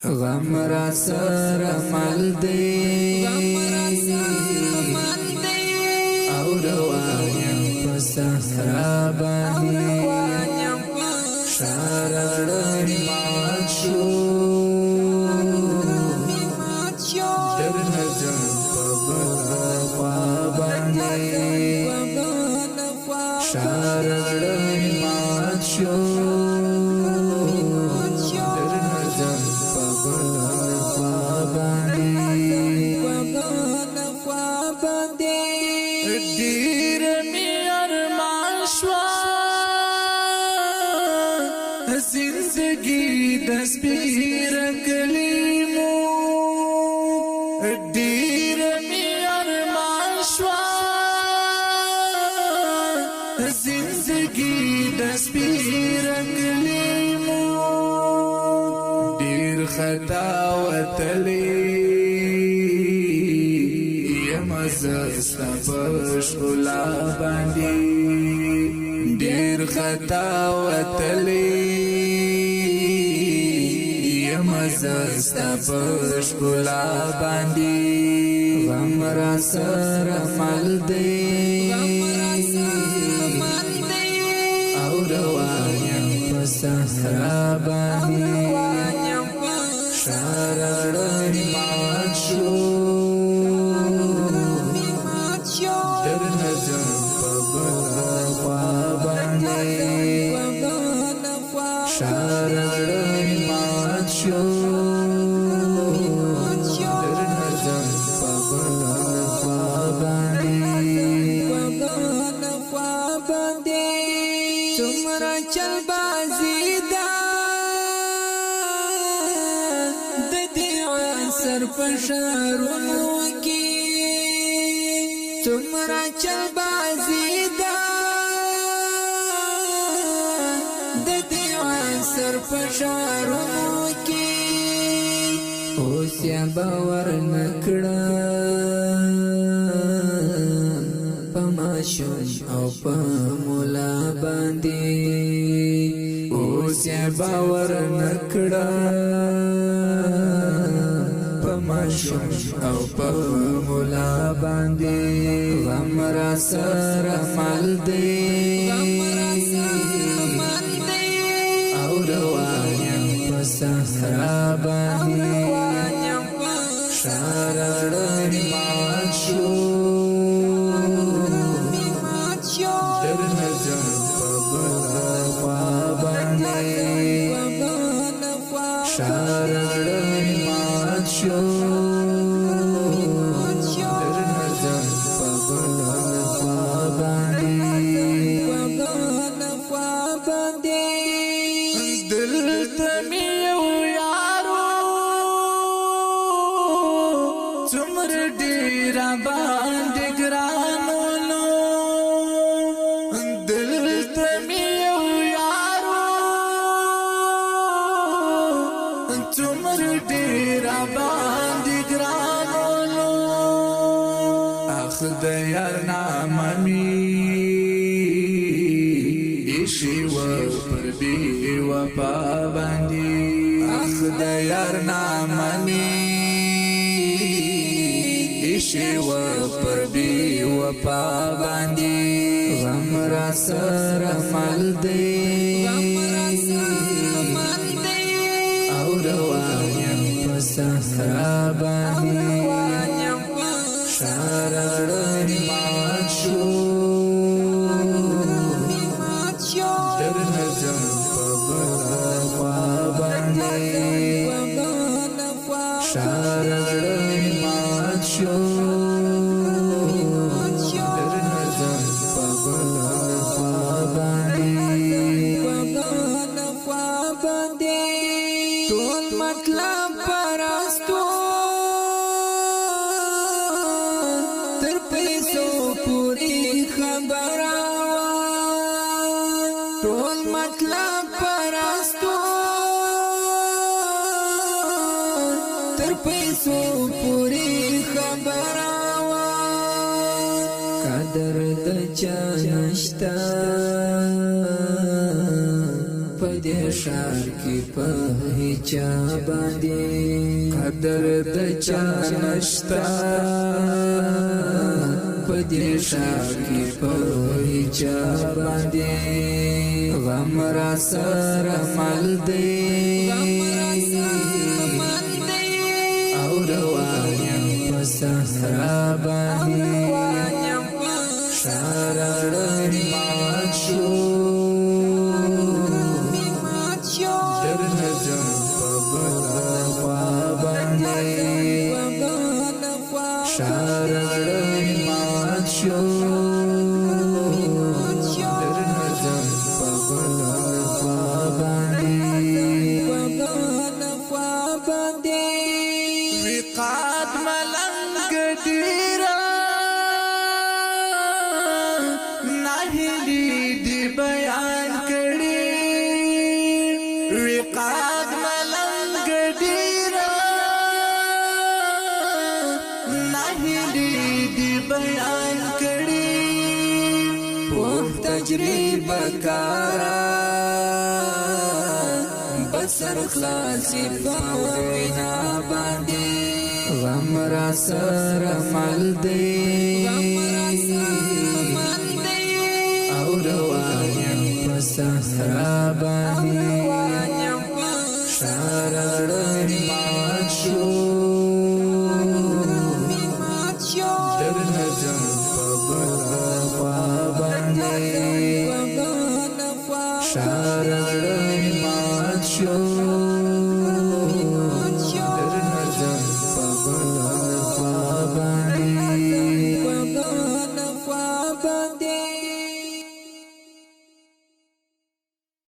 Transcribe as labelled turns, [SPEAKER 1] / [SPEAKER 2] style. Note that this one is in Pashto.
[SPEAKER 1] غم را سر مل دی او روایم په صحرا باندې شارړ مات شو در نظم په بخوا باندې شارړ مات شو دیر می ارمان شوا زندگی دست پیر کلیمو دیر می ارمان شوا زندگی دست پیر کلیمو دیر خطا وتلی زستا پشکولا باندې ډیر خطا وتلی یم زستا پشکولا باندې غم را سره مل دی او روایم په صحرا باندې شارړ مات شو شارړ مات شو در نظم په بخوا باندې څومره چل بازي دا د دې عصر په شهرونو کې څومره چل بازي دا سر پشارونو کی اوس یا باور نکړه پماشون او پمولا باندې اوس یا باور نکړه پماشون او پمولا باندې غم را سره مل دی روایم په صحرا باندې شارړ مات شو در نظم په بخوا باندې شارړ مات شو در نظم په بخوا باندې دلته می یو یارو څومره ډیر باندې ګرانو نو دلته می یو یارو څومره ډیر باندې ګرانو نو اخ د یار نامه می شیو پر بی وفا باندې اخ د یار نامنی شیو پر بی وفا باندې غم را سره مل دی او روایم په صحرا باندې شارړ مات شو در نظم په بخوا باندې شارړ مات شو در نظم په بخوا باندې ټول مطلب پرستو تر پیسو پوری خبره ټول مطلب پرستو تر پیسو پوری خبره قدر د چا نشتا په دې شار کی په هیچا باندې قدر د چا نشتا په دې شاک کی په هیچا باندې غم را سره مل دی او روان په صحرا باندې شارړ مات شو در نظم په بل خوا باندې شارړ مات شو در نظم په بل خوا باندې وقات ملنګ ډیرا ناهلی دی بیان کړي وقات ملنګ ډیرا ناهلی دی بیان کړي په تجربه کارا بسر خلاصی پاوینا باندې غم را سره مل دی او روان په صحرا باندې شارړ مات شو در نظم په بل خوا باندې شارړ مات شو